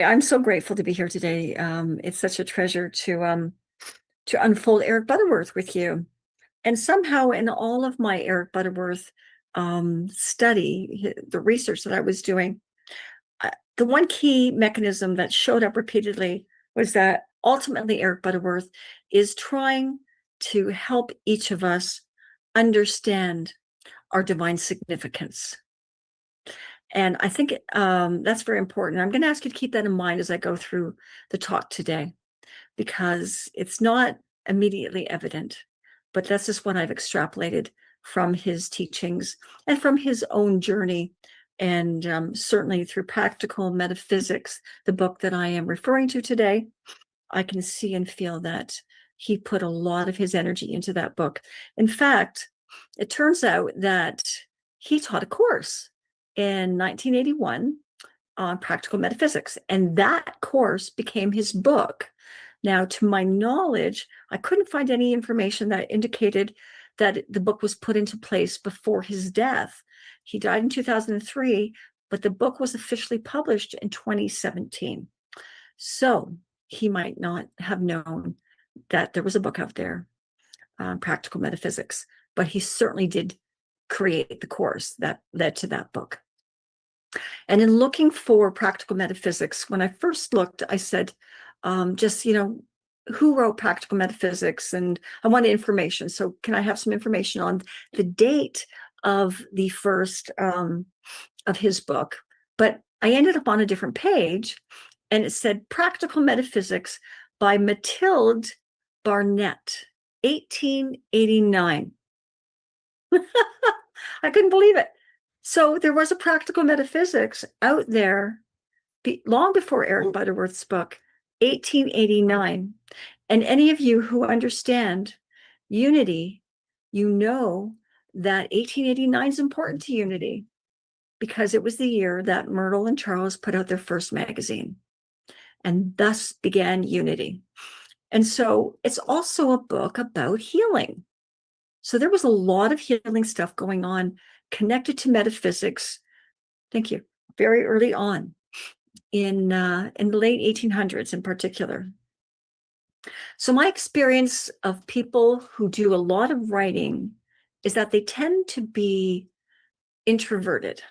I'm so grateful to be here today. It's such a treasure to unfold Eric Butterworth with you. And somehow, in all of my Eric Butterworth study, the research that I was doing, the one key mechanism that showed up repeatedly was that ultimately Eric Butterworth is trying to help each of us understand our divine significance. And I think that's very important. I'm going to ask you to keep that in mind as I go through the talk today, because it's not immediately evident, but that's just what I've extrapolated from his teachings and from his own journey. And certainly through Practical Metaphysics, the book that I am referring to today, I can see and feel that he put a lot of his energy into that book. In fact, it turns out that he taught a course in 1981 on practical metaphysics, and that course became his book. Now, to my knowledge, I couldn't find any information that indicated that the book was put into place before his death. He died in 2003, but the book was officially published in 2017. So he might not have known that there was a book out there, Practical Metaphysics, but he certainly did create the course that led to that book. And in looking for Practical Metaphysics, when I first looked, I said, who wrote Practical Metaphysics? And I wanted information. So can I have some information on the date of the first of his book? But I ended up on a different page, and it said Practical Metaphysics by Mathilde Barnett, 1889. I couldn't believe it. So there was a Practical Metaphysics out there long before Eric Butterworth's book, 1889. And any of you who understand unity, you know that 1889 is important to unity, because it was the year that Myrtle and Charles put out their first magazine, and thus began unity. And so it's also a book about healing. So there was a lot of healing stuff going on connected to metaphysics. Thank you. Very early on in the late 1800s in particular. So my experience of people who do a lot of writing is that they tend to be introverted.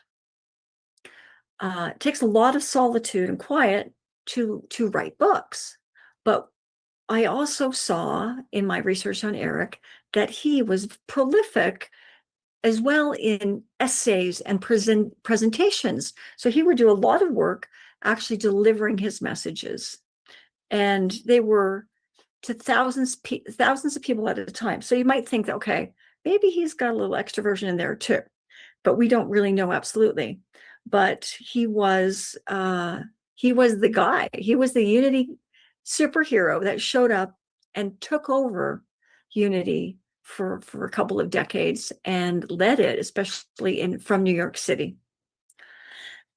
It takes a lot of solitude and quiet to write books. But I also saw in my research on Eric that he was prolific as well in essays and presentations. So he would do a lot of work actually delivering his messages. And they were to thousands of people at a time. So you might think that, okay, maybe he's got a little extroversion in there too, but we don't really know absolutely. But he was the guy. He was the Unity superhero that showed up and took over Unity for a couple of decades and led it, especially from New York City.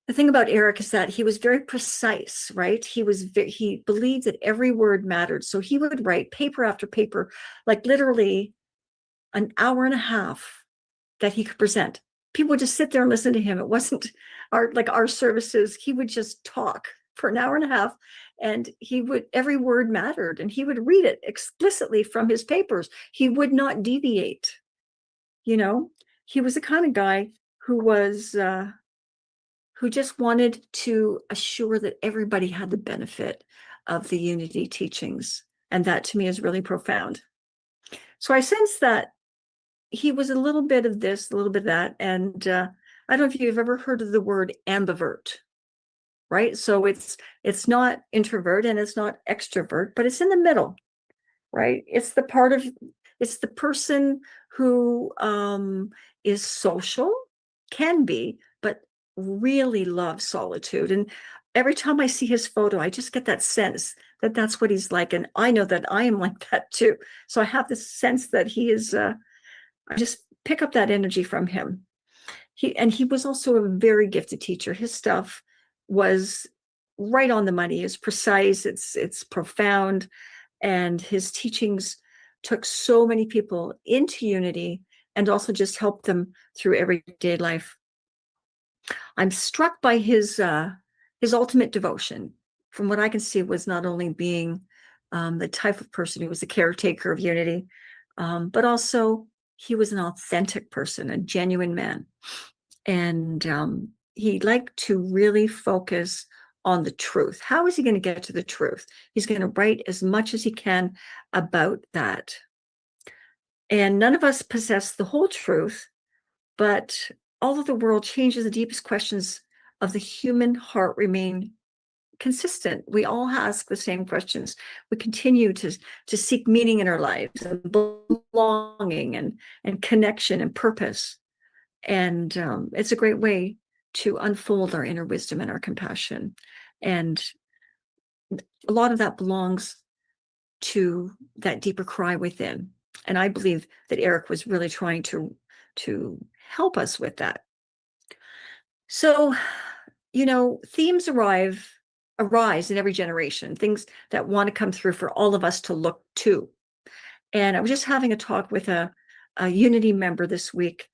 The thing about Eric is that he was very precise, right? He believed that every word mattered. So he would write paper after paper, like literally an hour and a half that he could present. People would just sit there and listen to him. It wasn't our services. He would just talk for an hour and a half, and every word mattered, and he would read it explicitly from his papers. He would not deviate. He was the kind of guy who just wanted to assure that everybody had the benefit of the unity teachings. And that to me is really profound. So I sense that he was a little bit of this, a little bit of that. And I don't know if you've ever heard of the word ambivert, right? So it's not introvert and it's not extrovert, but it's in the middle, right? It's the person who is social, can be, but really loves solitude. And every time I see his photo, I just get that sense that that's what he's like. And I know that I am like that too. So I have this sense that he is, I just pick up that energy from him. He was also a very gifted teacher. His stuff was right on the money. It's precise, it's profound. And his teachings took so many people into unity and also just helped them through everyday life. I'm struck by his ultimate devotion. from what I can see, was not only being the type of person who was a caretaker of unity, but also he was an authentic person, a genuine man. And he liked to really focus on the truth. How is he going to get to the truth? He's going to write as much as he can about that. And none of us possess the whole truth, but all of the world changes, the deepest questions of the human heart remain consistent. We all ask the same questions. We continue to seek meaning in our lives, and belonging, and connection and purpose. And it's a great way to unfold our inner wisdom and our compassion. And a lot of that belongs to that deeper cry within. And I believe that Eric was really trying to help us with that. So, themes arise in every generation, things that want to come through for all of us to look to. And I was just having a talk with a Unity member this week,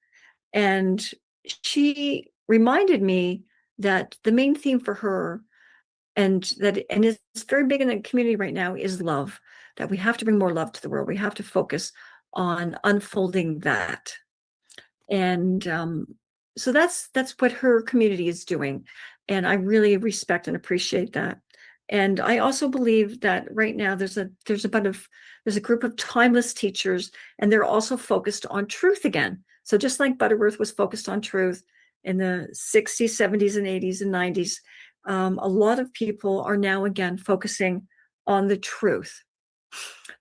and she reminded me that the main theme for her, and it's very big in the community right now, is love. That we have to bring more love to the world. We have to focus on unfolding that. And so that's what her community is doing. And I really respect and appreciate that. And I also believe that right now there's a group of timeless teachers, and they're also focused on truth again. So just like Butterworth was focused on truth in the 60s, 70s, and 80s and 90s, a lot of people are now again focusing on the truth.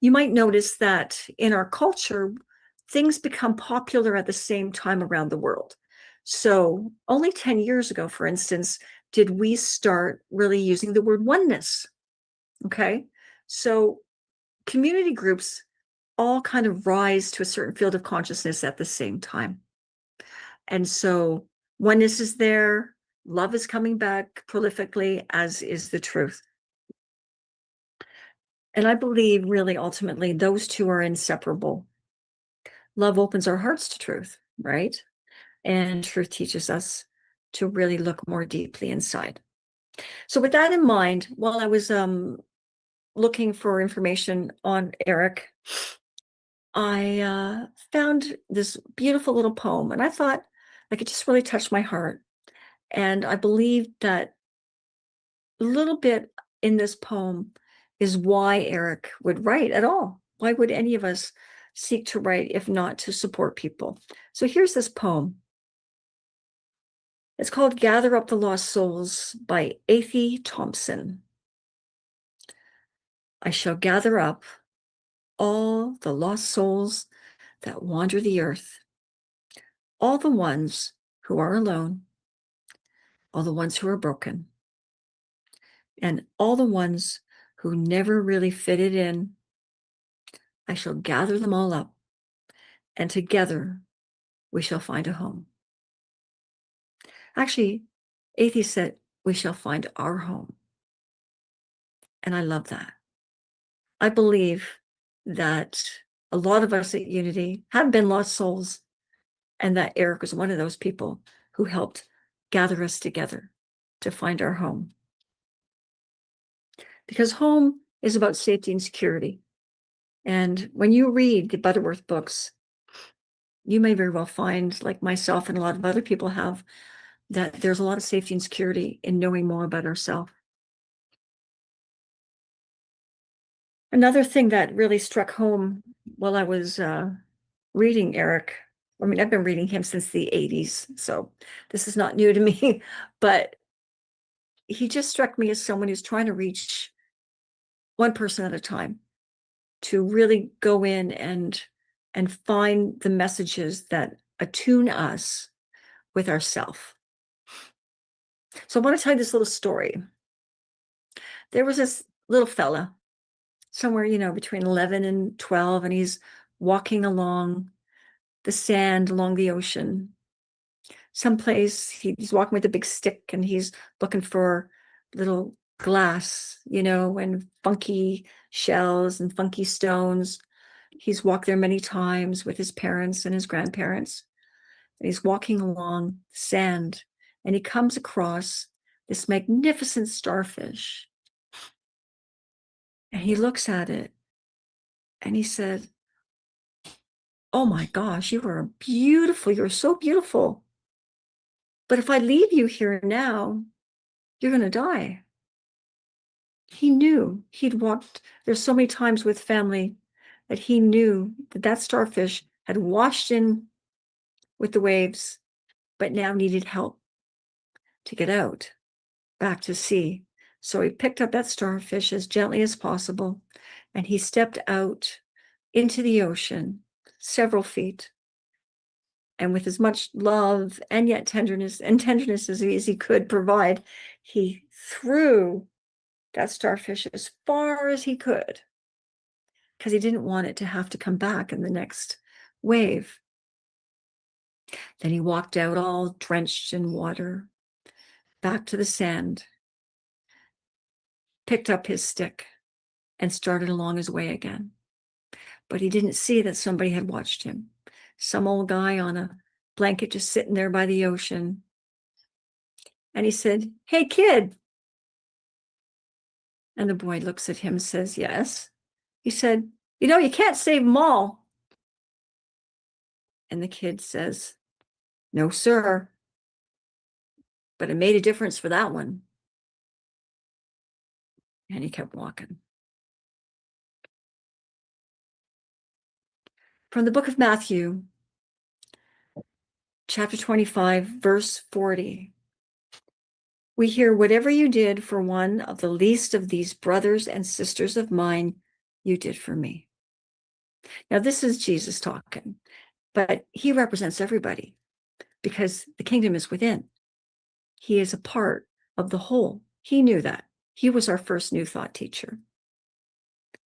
You might notice that in our culture, things become popular at the same time around the world. So only 10 years ago, for instance, did we start really using the word oneness. Okay. So community groups all kind of rise to a certain field of consciousness at the same time. And so oneness is there, love is coming back prolifically, as is the truth. And I believe really ultimately those two are inseparable. Love opens our hearts to truth, right? And truth teaches us to really look more deeply inside. So with that in mind, while I was looking for information on Eric, I found this beautiful little poem, and I thought like it just really touched my heart. And I believe that a little bit in this poem is why Eric would write at all. Why would any of us seek to write if not to support people? So here's this poem. It's called Gather Up the Lost Souls by Athie Thompson. I shall gather up all the lost souls that wander the earth, all the ones who are alone, all the ones who are broken, and all the ones who never really fitted in. I shall gather them all up, and together we shall find a home. Actually, Athie said, we shall find our home. And I love that. I believe that a lot of us at Unity have been lost souls, and that Eric was one of those people who helped gather us together to find our home. Because home is about safety and security. And when you read the Butterworth books, you may very well find, like myself and a lot of other people have, that there's a lot of safety and security in knowing more about ourselves. Another thing that really struck home while I was reading Eric, I mean, I've been reading him since the 80s, so this is not new to me, but he just struck me as someone who's trying to reach one person at a time, to really go in and find the messages that attune us with ourself. So I want to tell you this little story. There was this little fella, somewhere, between 11 and 12, and he's walking along the sand along the ocean. Someplace he's walking with a big stick, and he's looking for little glass, and funky shells and funky stones. He's walked there many times with his parents and his grandparents. And he's walking along sand, and he comes across this magnificent starfish. And he looks at it and he said, "Oh my gosh, you're so beautiful. But if I leave you here now, you're going to die." He knew he'd walked, there's so many times with family that he knew that that starfish had washed in with the waves, but now needed help to get out back to sea. So he picked up that starfish as gently as possible, and he stepped out into the ocean several feet. And with as much love and yet tenderness as he could provide, he threw that starfish as far as he could, because he didn't want it to have to come back in the next wave. Then he walked out all drenched in water, back to the sand, picked up his stick, and started along his way again. But he didn't see that somebody had watched him. Some old guy on a blanket just sitting there by the ocean. And he said, "Hey, kid." And the boy looks at him and says, "Yes." He said, "You can't save them all." And the kid says, "No, sir. But it made a difference for that one." And he kept walking. From the book of Matthew, chapter 25, verse 40. We hear, "Whatever you did for one of the least of these brothers and sisters of mine, you did for me." Now, this is Jesus talking, but he represents everybody because the kingdom is within. He is a part of the whole. He knew that. He was our first New Thought teacher.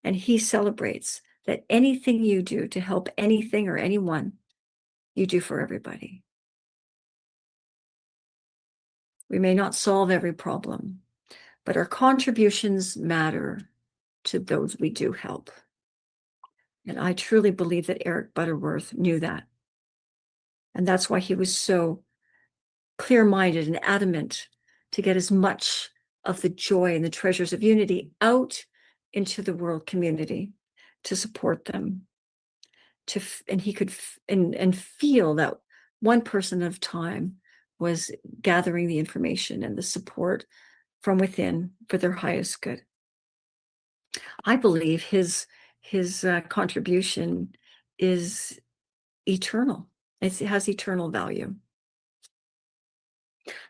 And he celebrates that anything you do to help anything or anyone, you do for everybody. We may not solve every problem, but our contributions matter to those we do help. And I truly believe that Eric Butterworth knew that. And that's why he was so clear-minded and adamant to get as much of the joy and the treasures of unity out into the world community to support them. And he could and feel that one person at a time was gathering the information and the support from within for their highest good. I believe his contribution is eternal. It has eternal value.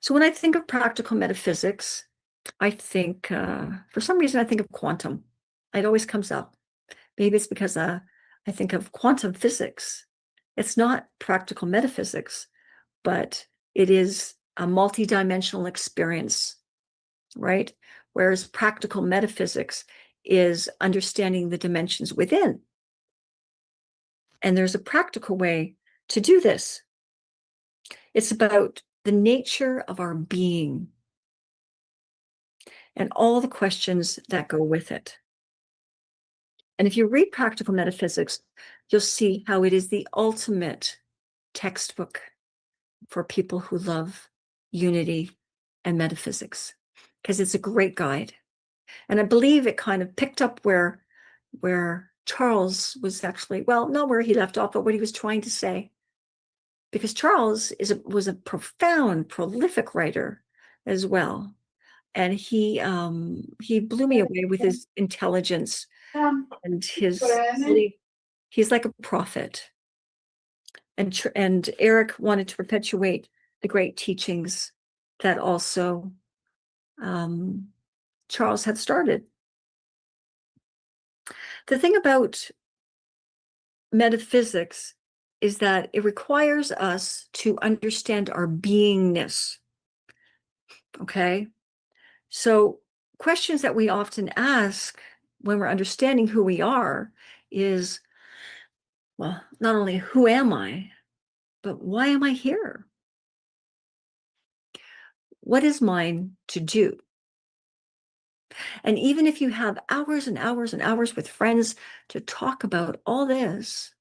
So when I think of practical metaphysics, I think, for some reason, I think of quantum. It always comes up. Maybe it's because I think of quantum physics. It's not practical metaphysics, but it is a multidimensional experience, right? Whereas practical metaphysics is understanding the dimensions within. And there's a practical way to do this. It's about the nature of our being and all the questions that go with it. And if you read practical metaphysics, you'll see how it is the ultimate textbook for people who love unity and metaphysics, because it's a great guide. And I believe it kind of picked up where Charles was actually, well, not where he left off, but what he was trying to say. Because Charles was a profound, prolific writer as well. And he blew me away with his intelligence and he's like a prophet. And Eric wanted to perpetuate the great teachings that also Charles had started. The thing about metaphysics is that it requires us to understand our beingness. Okay? So questions that we often ask when we're understanding who we are is, well, not only who am I, but why am I here? What is mine to do? And even if you have hours and hours and hours with friends to talk about all this,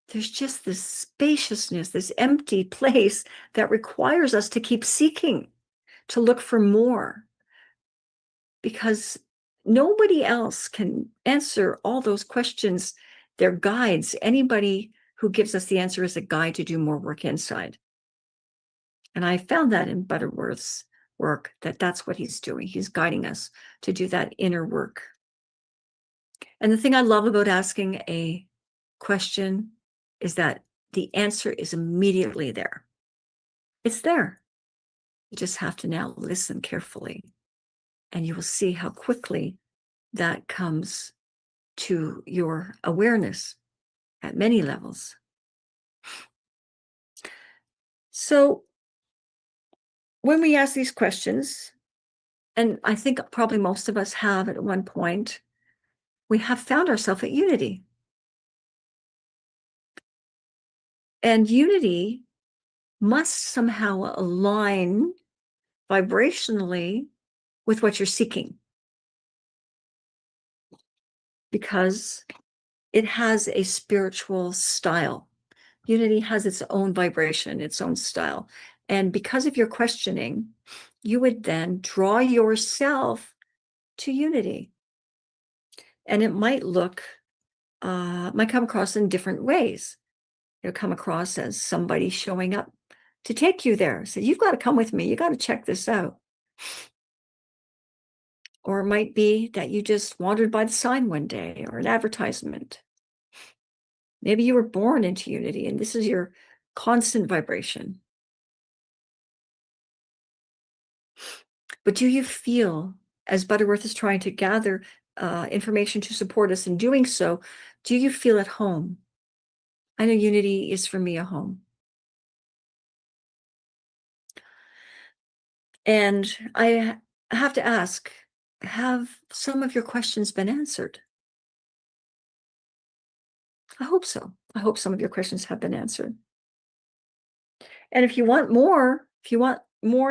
there's just this spaciousness, this empty place that requires us to keep seeking, to look for more. Because Nobody else can answer all those questions. They're guides. Anybody who gives us the answer is a guide to do more work inside. And I found that in Butterworth's work, that's what he's doing. He's guiding us to do that inner work. And the thing I love about asking a question is that the answer is immediately there. It's there. You just have to now listen carefully, and you will see how quickly that comes to your awareness at many levels. So when we ask these questions, and I think probably most of us have at one point, we have found ourselves at unity. And unity must somehow align vibrationally with what you're seeking, because it has a spiritual style. Unity has its own vibration, its own style. And because of your questioning, you would then draw yourself to unity. And it might come across in different ways. It'll come across as somebody showing up to take you there. So you've got to come with me. You got to check this out. Or it might be that you just wandered by the sign one day, or an advertisement. Maybe you were born into unity and this is your constant vibration. But do you feel, as Butterworth is trying to gather information to support us in doing so, do you feel at home? I know unity is for me a home. And I have to ask, have some of your questions been answered? I hope so. I hope some of your questions have been answered. And if you want more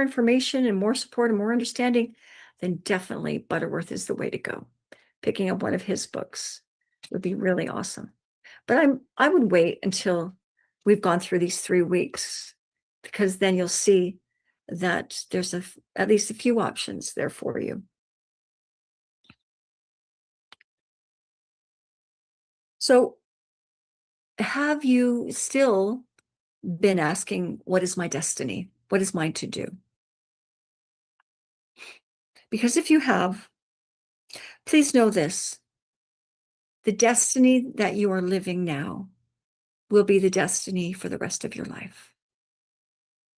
information and more support and more understanding, then definitely Butterworth is the way to go. Picking up one of his books would be really awesome. But I would wait until we've gone through these 3 weeks, because then you'll see that there's at least a few options there for you. So have you still been asking, what is my destiny? What is mine to do? Because if you have, please know this: the destiny that you are living now will be the destiny for the rest of your life.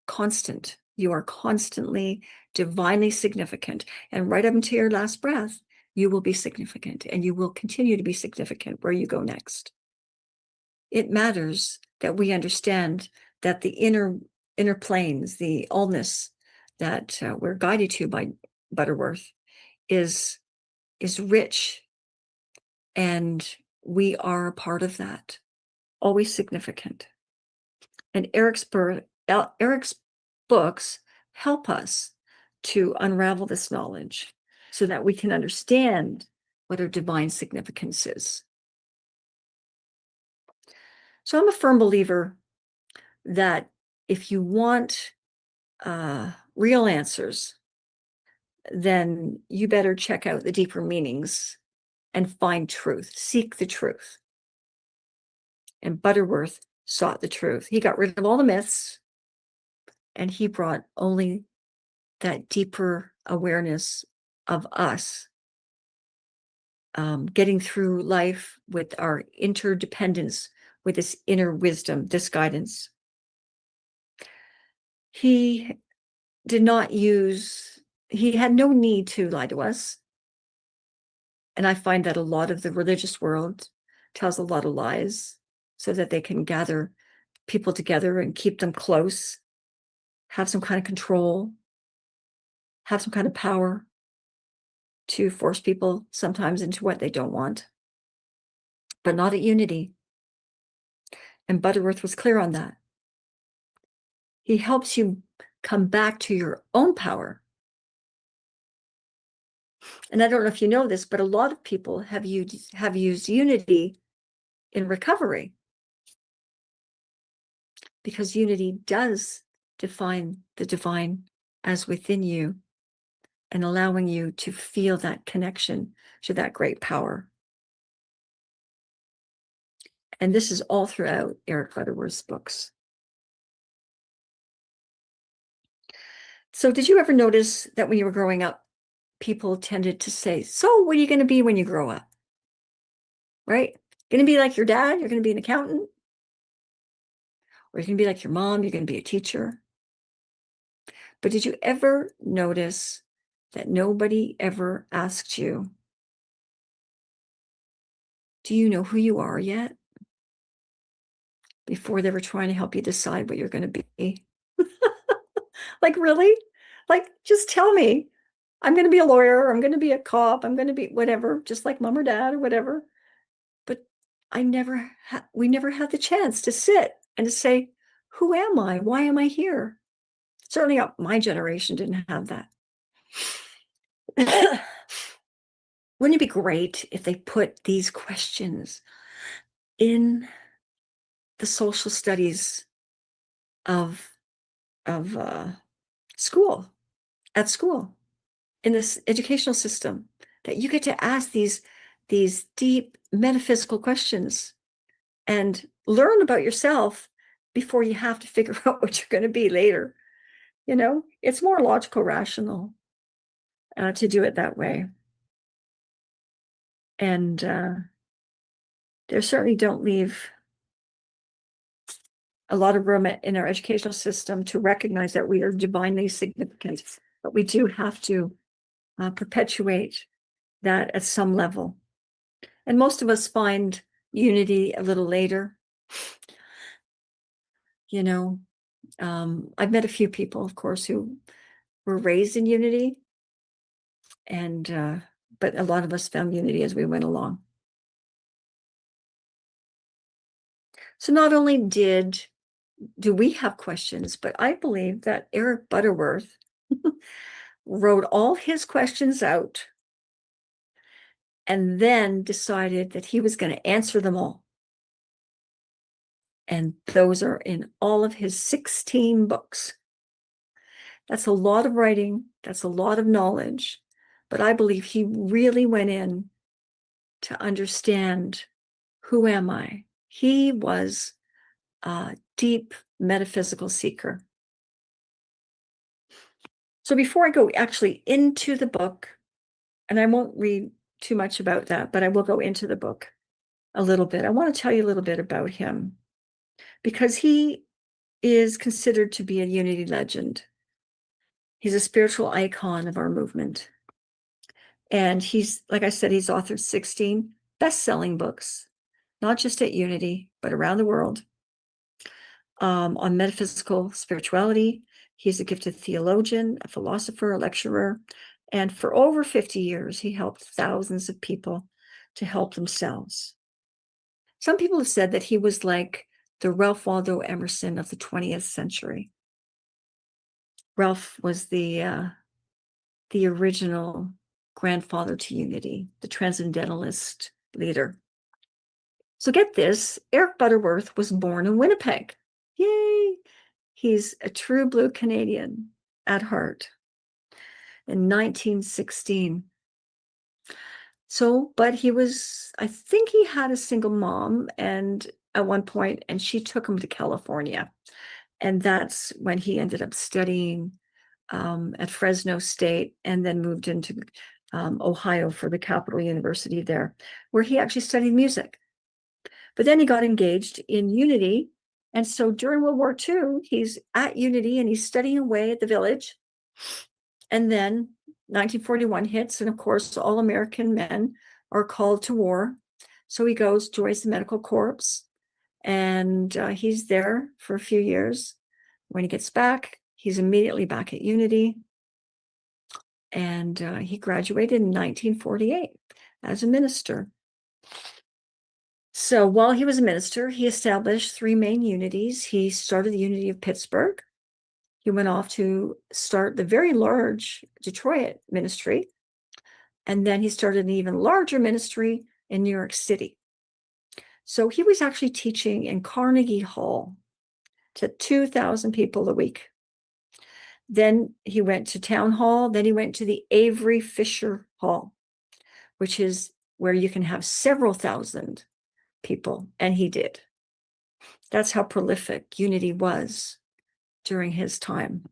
Constant. You are constantly divinely significant. And right up until your last breath, you will be significant, and you will continue to be significant where you go next. It matters that we understand that the inner planes, the allness that we're guided to by Butterworth is rich, and we are a part of that, always significant. And Eric's books help us to unravel this knowledge so that we can understand what our divine significance is. So I'm a firm believer that if you want real answers, then you better check out the deeper meanings and find truth, seek the truth. And Butterworth sought the truth. He got rid of all the myths, and he brought only that deeper awareness of us, getting through life with our interdependence, with this inner wisdom, this guidance. He had no need to lie to us. And I find that a lot of the religious world tells a lot of lies so that they can gather people together and keep them close, have some kind of control, have some kind of power to force people sometimes into what they don't want, but not at unity. And Butterworth was clear on that. He helps you come back to your own power. And I don't know if you know this, but a lot of people have used unity in recovery, because unity does define the divine as within you. and allowing you to feel that connection to that great power. And this is all throughout Eric Butterworth's books. So did you ever notice that when you were growing up, people tended to say, so what are you going to be when you grow up? Right? Going to be like your dad? You're going to be an accountant? Or you're going to be like your mom? You're going to be a teacher? But did you ever notice that nobody ever asked you, do you know who you are yet? Before they were trying to help you decide what you're going to be. Like, really? Like, just tell me. I'm going to be a lawyer. I'm going to be a cop. I'm going to be whatever, just like mom or dad or whatever. But we never had the chance to sit and to say, who am I? Why am I here? Certainly my generation didn't have that. Wouldn't it be great if they put these questions in the social studies of school, at school, in this educational system, that you get to ask these deep metaphysical questions and learn about yourself before you have to figure out what you're going to be later. You know, it's more logical, rational to do it that way. And they certainly don't leave a lot of room in our educational system to recognize that we are divinely significant, but we do have to perpetuate that at some level. And most of us find unity a little later. You know, I've met a few people, of course, who were raised in unity, and but a lot of us found unity as we went along. So not only do we have questions, but I believe that Eric Butterworth wrote all his questions out and then decided that he was going to answer them all. And those are in all of his 16 books. That's a lot of writing. That's a lot of knowledge. But I believe he really went in to understand, who am I? He was a deep metaphysical seeker. So before I go actually into the book, and I won't read too much about that, but I will go into the book a little bit. I want to tell you a little bit about him, because he is considered to be a unity legend. He's a spiritual icon of our movement. And he's, like I said, he's authored 16 best-selling books, not just at Unity, but around the world, on metaphysical spirituality. He's a gifted theologian, a philosopher, a lecturer, and for over 50 years, he helped thousands of people to help themselves. Some people have said that he was like the Ralph Waldo Emerson of the 20th century. Ralph was the original grandfather to unity, the transcendentalist leader. So get this, Eric Butterworth was born in Winnipeg. Yay! He's a true blue Canadian at heart in 1916. So, but he was, I think he had a single mom and at one point, and she took him to California. And that's when he ended up studying at Fresno State, and then moved into Ohio for the Capital University there, where he actually studied music. But then he got engaged in Unity. And so during World War II, he's at Unity and he's studying away at the Village. And then 1941 hits, and of course, all American men are called to war. So he goes, joins the Medical Corps, and he's there for a few years. When he gets back, he's immediately back at Unity. And he graduated in 1948 as a minister. So while he was a minister, he established 3 main unities. He started the Unity of Pittsburgh. He went off to start the very large Detroit ministry. And then he started an even larger ministry in New York City. So he was actually teaching in Carnegie Hall to 2,000 people a week. Then he went to Town Hall. Then he went to the Avery Fisher Hall, which is where you can have several thousand people. And he did. That's how prolific Unity was during his time.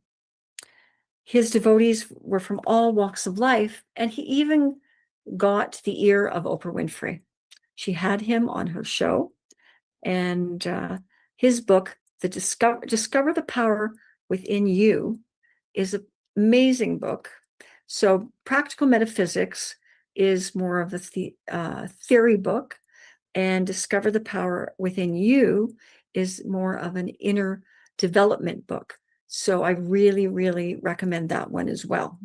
His devotees were from all walks of life, and he even got the ear of Oprah Winfrey. She had him on her show, and his book, Discover the Power Within You, is an amazing book. So Practical Metaphysics is more of a theory book, and Discover the Power Within You is more of an inner development book. So I really, really recommend that one as well.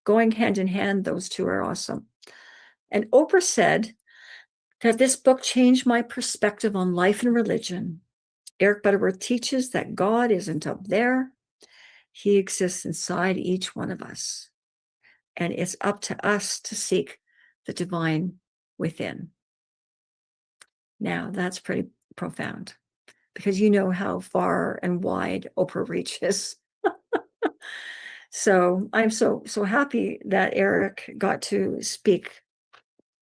Going hand in hand, those two are awesome. And Oprah said that this book changed my perspective on life and religion. Eric Butterworth teaches that God isn't up there. He exists inside each one of us. And it's up to us to seek the divine within. Now, that's pretty profound, because you know how far and wide Oprah reaches. So I'm so happy that Eric got to speak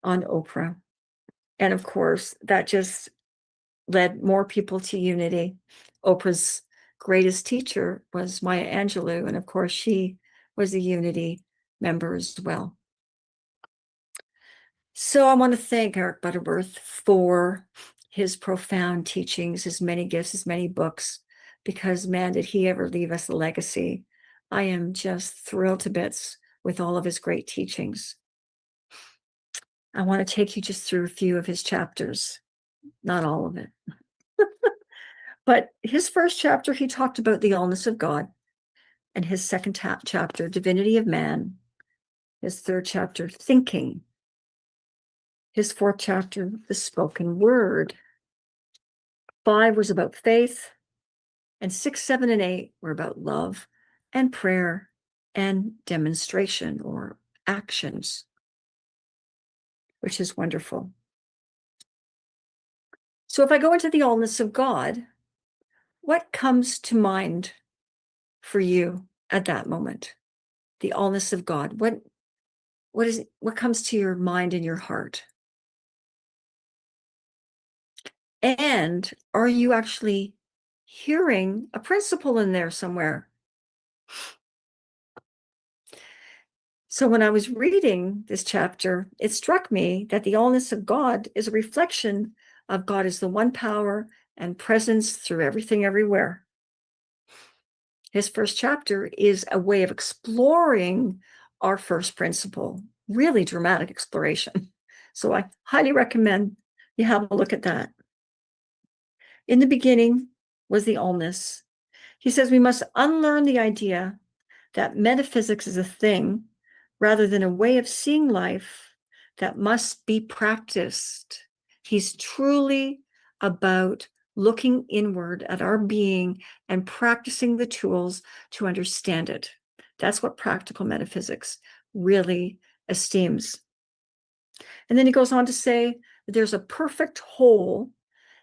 on Oprah. And of course, that just led more people to Unity. Oprah's greatest teacher was Maya Angelou, and of course, she was a Unity member as well. So I want to thank Eric Butterworth for his profound teachings, his many gifts, his many books, because man, did he ever leave us a legacy. I am just thrilled to bits with all of his great teachings. I want to take you just through a few of his chapters, not all of it. But his first chapter, he talked about the allness of God, and his second chapter, divinity of man. His third chapter, thinking. His fourth chapter, the spoken word. 5 was about faith, and 6, 7, and 8 were about love and prayer and demonstration or actions, which is wonderful. So if I go into the allness of God, what comes to mind for you at that moment? The allness of God. What comes to your mind and your heart? And are you actually hearing a principle in there somewhere? So when I was reading this chapter, it struck me that the allness of God is a reflection of God as the one power and presence through everything, everywhere. His first chapter is a way of exploring our first principle, really dramatic exploration. So I highly recommend you have a look at that. In the beginning was the allness. He says we must unlearn the idea that metaphysics is a thing rather than a way of seeing life that must be practiced. He's truly about looking inward at our being and practicing the tools to understand it. That's what practical metaphysics really esteems. And then he goes on to say that there's a perfect whole,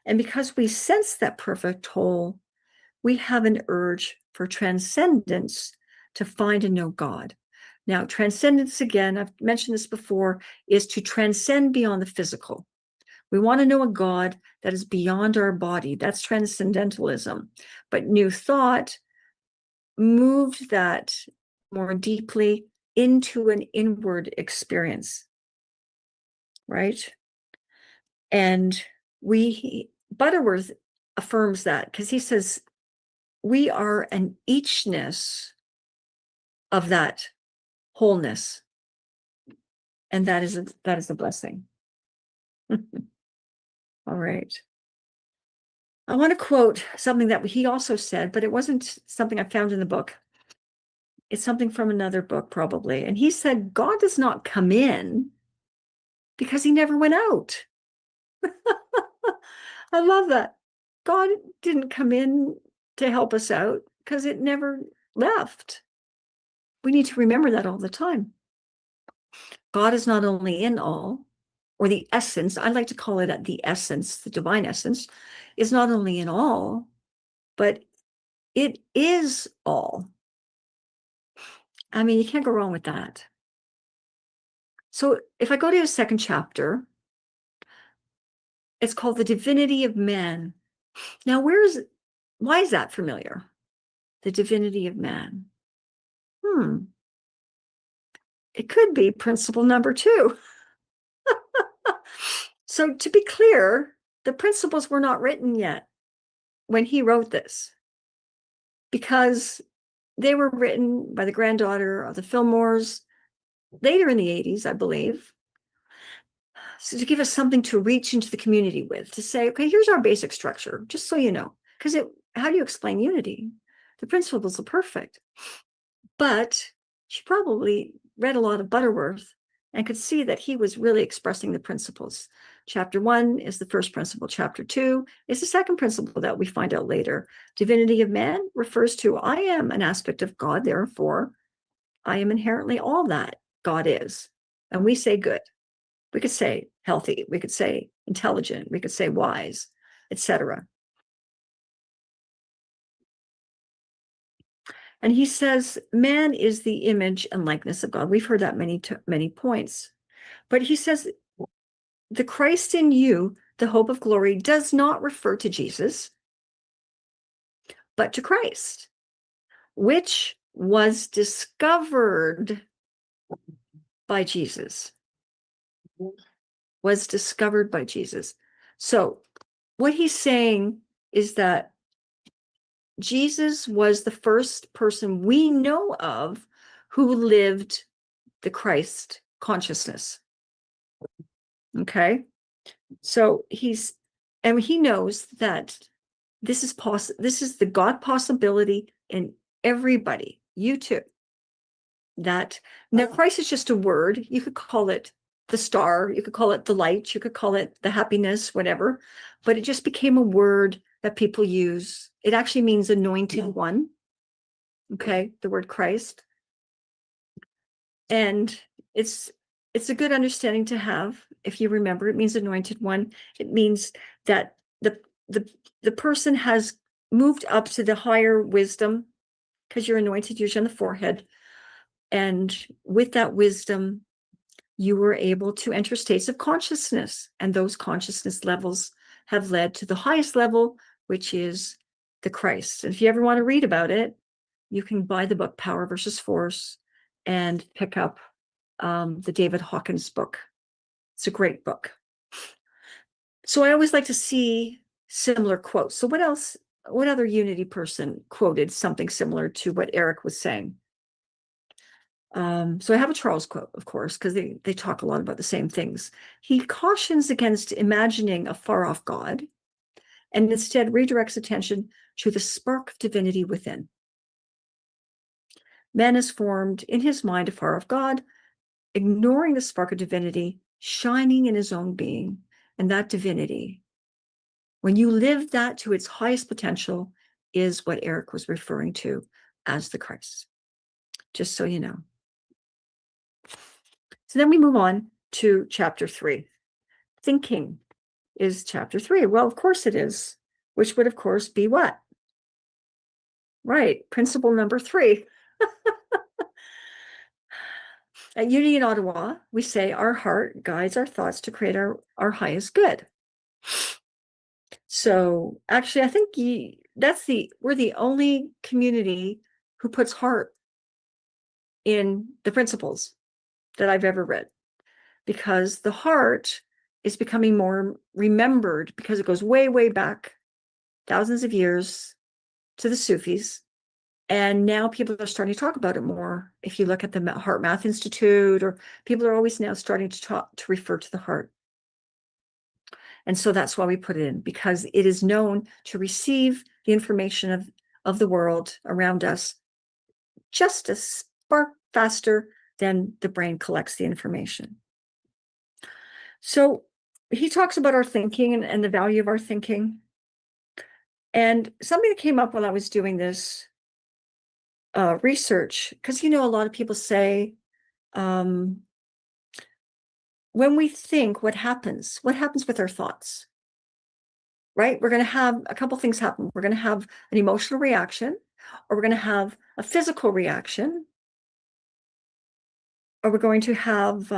and because we sense that perfect whole, we have an urge for transcendence to find and know God. Now, transcendence, again, I've mentioned this before, is to transcend beyond the physical. We want to know a God that is beyond our body. That's transcendentalism. But New Thought moved that more deeply into an inward experience, right? And Butterworth affirms that because he says, we are an eachness of that wholeness. And that is a blessing. All right. I want to quote something that he also said, but it wasn't something I found in the book. It's something from another book, probably. And he said, God does not come in because he never went out. I love that. God didn't come in to help us out because it never left. We need to remember that all the time. God is not only in all, or the essence, I like to call it the essence, the divine essence, is not only in all, but it is all. I mean, you can't go wrong with that. So if I go to the second chapter, it's called The Divinity of Man. Now, why is that familiar? The divinity of man. It could be principle number 2. So to be clear, the principles were not written yet when he wrote this, because they were written by the granddaughter of the Fillmores later in the 80s, I believe. So to give us something to reach into the community with, to say, okay, here's our basic structure, just so you know, because how do you explain unity? The principles are perfect. But she probably read a lot of Butterworth and could see that he was really expressing the principles. Chapter 1 is the first principle. Chapter 2 is the second principle that we find out later. Divinity of man refers to I am an aspect of God, therefore I am inherently all that God is. And we say good. We could say healthy. We could say intelligent. We could say wise, etc. And he says, man is the image and likeness of God. We've heard that many points. But he says, the Christ in you, the hope of glory, does not refer to Jesus, but to Christ, which was discovered by Jesus. Was discovered by Jesus. So what he's saying is that Jesus was the first person we know of who lived the Christ consciousness. Okay. So and he knows that this is the God possibility in everybody, you too. That now Christ is just a word. You could call it the star, you could call it the light, you could call it the happiness, whatever, but it just became a word that people use. It actually means anointed one. Okay, the word Christ. And it's a good understanding to have. If you remember, it means anointed one. It means that the person has moved up to the higher wisdom, because you're anointed usually on the forehead. And with that wisdom, you were able to enter states of consciousness. And those consciousness levels have led to the highest level, which is the Christ. And if you ever want to read about it, you can buy the book Power versus Force and pick up the David Hawkins book. It's a great book. So I always like to see similar quotes. So what other Unity person quoted something similar to what Eric was saying? So I have a Charles quote, of course, because they talk a lot about the same things. He cautions against imagining a far-off God and instead redirects attention to the spark of divinity within. Man has formed in his mind a far-off God, ignoring the spark of divinity shining in his own being. And that divinity, when you live that to its highest potential, is what Eric was referring to as the Christ. Just so you know. So then we move on to chapter 3. Thinking is chapter 3. Well, of course it is, which would, of course, be what? Right, principle number 3. At Unity in Ottawa, we say our heart guides our thoughts to create our highest good. So actually, I think we're the only community who puts heart in the principles that I've ever read, because the heart is becoming more remembered because it goes way, way back, thousands of years, to the Sufis. And now people are starting to talk about it more. If you look at the Heart Math Institute, or people are always now starting to refer to the heart. And so that's why we put it in, because it is known to receive the information of the world around us just a spark faster than the brain collects the information. So he talks about our thinking and the value of our thinking. And something that came up while I was doing this research, because a lot of people say, when we think, what happens with our thoughts? Right? We're going to have a couple things happen. We're going to have an emotional reaction, or we're going to have a physical reaction, Or we're going to have,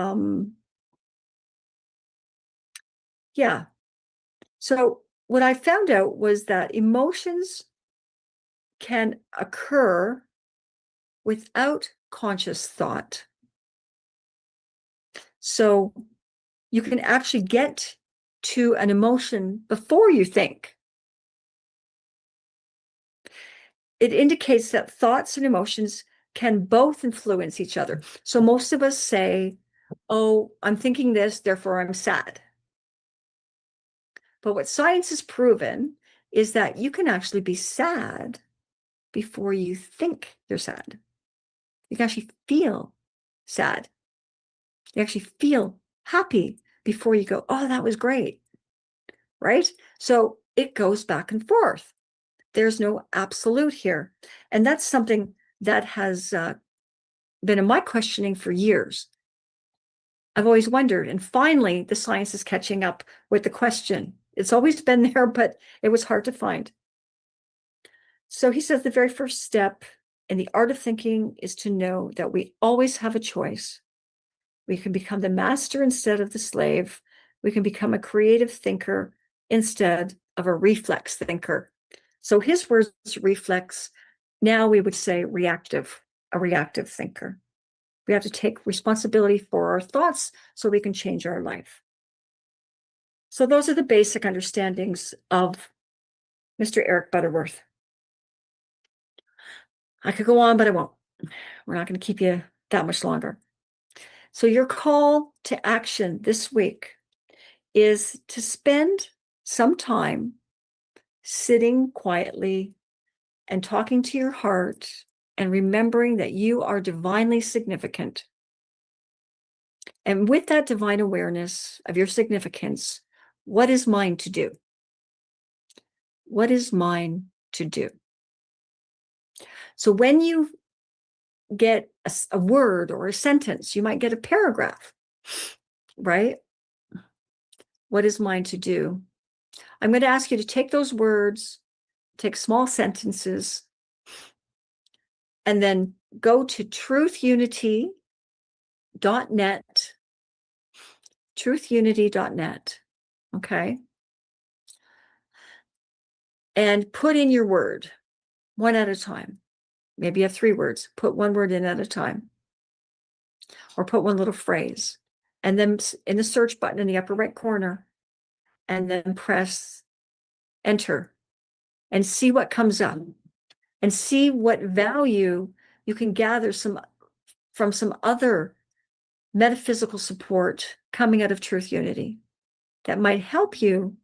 yeah. So what I found out was that emotions can occur without conscious thought. So you can actually get to an emotion before you think. It indicates that thoughts and emotions can both influence each other. So most of us say, oh, I'm thinking this, therefore I'm sad. But what science has proven is that you can actually be sad before you think you're sad. You can actually feel sad. You actually feel happy before you go, oh, that was great. Right? So it goes back and forth. There's no absolute here. And that's something that has been in my questioning for years. I've always wondered, and finally the science is catching up with the question. It's always been there, but it was hard to find. So he says the very first step in the art of thinking is to know that we always have a choice. We can become the master instead of the slave. We can become a creative thinker instead of a reflex thinker. So his words, reflex, now we would say reactive, a reactive thinker. We have to take responsibility for our thoughts so we can change our life. So those are the basic understandings of Mr. Eric Butterworth. I could go on, but I won't. We're not going to keep you that much longer. So your call to action this week is to spend some time sitting quietly and talking to your heart and remembering that you are divinely significant. And with that divine awareness of your significance, what is mine to do? What is mine to do? So when you get a word or a sentence, you might get a paragraph, right? What is mine to do? I'm going to ask you to take those words, take small sentences, and then go to truthunity.net, truthunity.net, okay? And put in your word, one at a time. Maybe you have 3 words. Put one word in at a time. Or put one little phrase. And then in the search button in the upper right corner, and then press enter and see what comes up. And see what value you can gather from some other metaphysical support coming out of Truth Unity that might help you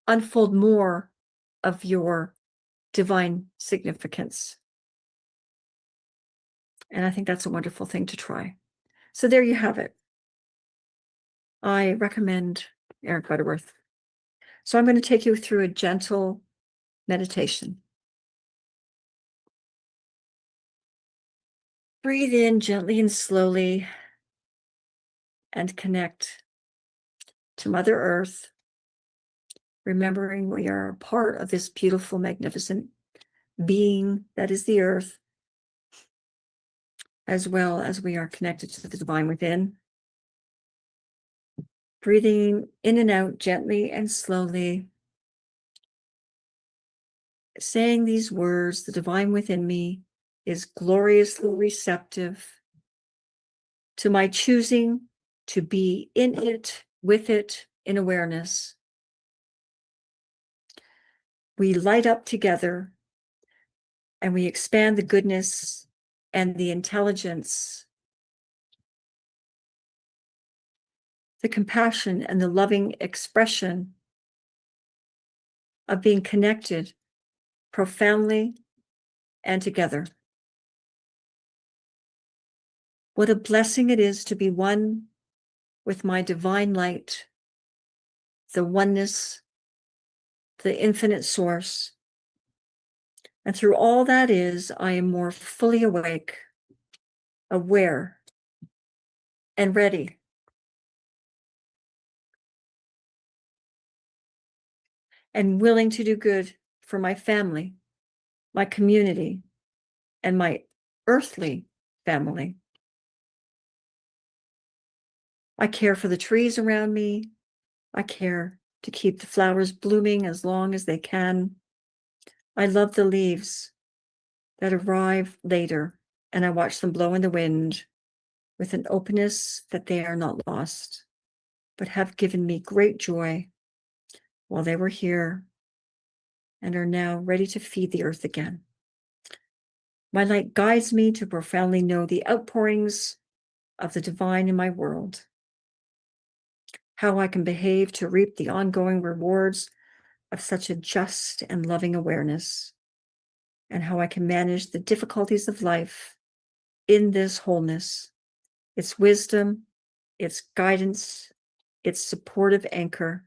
unfold more of your divine significance. And I think that's a wonderful thing to try. So there you have it. I recommend Eric Butterworth. So I'm going to take you through a gentle meditation. Breathe in gently and slowly and connect to Mother Earth, remembering we are a part of this beautiful, magnificent being that is the earth, as well as we are connected to the divine within. Breathing in and out gently and slowly, saying these words, the divine within me is gloriously receptive to my choosing to be in it, with it, in awareness. We light up together and we expand the goodness and the intelligence, the compassion and the loving expression of being connected profoundly and together. What a blessing it is to be one with my divine light, the oneness, the infinite source. And through all that is, I am more fully awake, aware, and ready. And willing to do good for my family, my community, and my earthly family. I care for the trees around me. I care to keep the flowers blooming as long as they can. I love the leaves that arrive later, and I watch them blow in the wind with an openness that they are not lost, but have given me great joy while they were here and are now ready to feed the earth again. My light guides me to profoundly know the outpourings of the divine in my world, how I can behave to reap the ongoing rewards of such a just and loving awareness, and how I can manage the difficulties of life in this wholeness, its wisdom, its guidance, its supportive anchor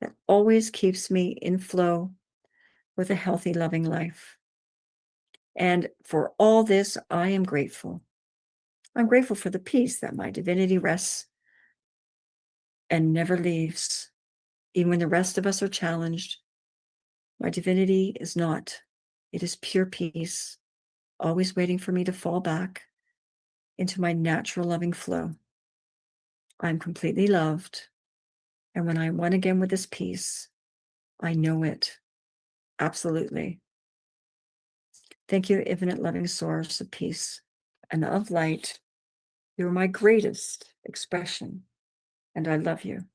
that always keeps me in flow with a healthy, loving life. And for all this, I am grateful. I'm grateful for the peace that my divinity rests and never leaves, even when the rest of us are challenged. My divinity is not. It is pure peace, always waiting for me to fall back into my natural loving flow. I'm completely loved. And when I'm one again with this peace, I know it. Absolutely. Thank you, infinite loving source of peace and of light. You're my greatest expression, and I love you.